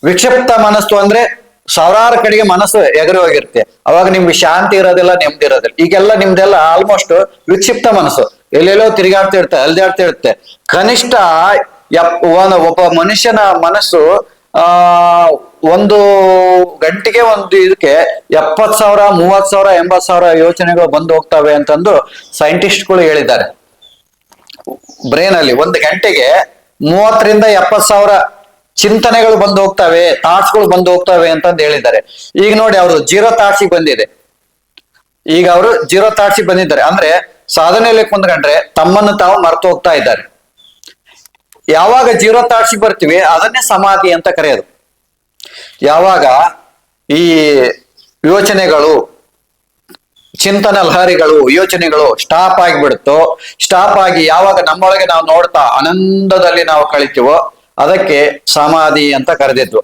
ವಿಕ್ಷಿಪ್ತ ಮನಸ್ಸು ಅಂದ್ರೆ ಸಾವಿರಾರು ಕಡೆಗೆ ಮನಸ್ಸು ಎಗರಿ ಹೋಗಿರುತ್ತೆ. ಅವಾಗ ನಿಮ್ಗೆ ಶಾಂತಿ ಇರೋದಿಲ್ಲ, ನೆಮ್ಮದಿ ಇರೋದಿಲ್ಲ. ಈಗೆಲ್ಲ ನಿಮ್ದೆಲ್ಲ ಆಲ್ಮೋಸ್ಟ್ ವಿಕ್ಷಿಪ್ತ ಮನಸ್ಸು, ಎಲ್ಲೆಲ್ಲೋ ತಿರುಗಾಡ್ತಾ ಇರುತ್ತೆ, ಅಲ್ದಾಡ್ತಾ ಇರುತ್ತೆ. ಕನಿಷ್ಠ ಒಬ್ಬ ಮನುಷ್ಯನ ಮನಸ್ಸು ಆ ಒಂದು ಗಂಟೆಗೆ ಒಂದು ಇದಕ್ಕೆ 70,000, 30,000, 80,000 ಯೋಚನೆಗಳು ಬಂದು ಹೋಗ್ತವೆ ಅಂತಂದು ಸೈಂಟಿಸ್ಟ್ಗಳು ಹೇಳಿದ್ದಾರೆ. ಬ್ರೈನ್ ಅಲ್ಲಿ ಒಂದು ಗಂಟೆಗೆ 30,000 ರಿಂದ 70,000 ಚಿಂತನೆಗಳು ಬಂದು ಹೋಗ್ತವೆ, ಥಾಟ್ಸ್ಗಳು ಬಂದು ಹೋಗ್ತವೆ ಅಂತಂದು ಹೇಳಿದ್ದಾರೆ. ಈಗ ನೋಡಿ, ಅವರು ಜೀರೋ ಥಾಟ್ಸಿಗೆ ಬಂದಿದೆ. ಈಗ ಅವರು ಜೀರೋ ಥಾಟ್ಸಿಗೆ ಬಂದಿದ್ದಾರೆ ಅಂದ್ರೆ ಸಾಧನೆಯಲ್ಲಿ ಕುಂತ್ಕೊಂಡ್ರೆ ತಮ್ಮನ್ನು ತಾವು ಮರೆತು ಹೋಗ್ತಾ ಇದ್ದಾರೆ. ಯಾವಾಗ ಜೀರೋ ಥಾಟ್ಸಿಗೆ ಬರ್ತೀವಿ ಅದನ್ನೇ ಸಮಾಧಿ ಅಂತ ಕರೆಯೋದು. ಯಾವಾಗ ಈ ಯೋಚನೆಗಳು, ಚಿಂತನ ಲಹರಿಗಳು, ಯೋಚನೆಗಳು ಸ್ಟಾಪ್ ಆಗಿಬಿಡುತ್ತೋ, ಸ್ಟಾಪ್ ಆಗಿ ಯಾವಾಗ ನಮ್ಮೊಳಗೆ ನಾವು ನೋಡ್ತಾ ಆನಂದದಲ್ಲಿ ನಾವು ಕಳಿತೀವೋ ಅದಕ್ಕೆ ಸಮಾಧಿ ಅಂತ ಕರೆದಿದ್ವು.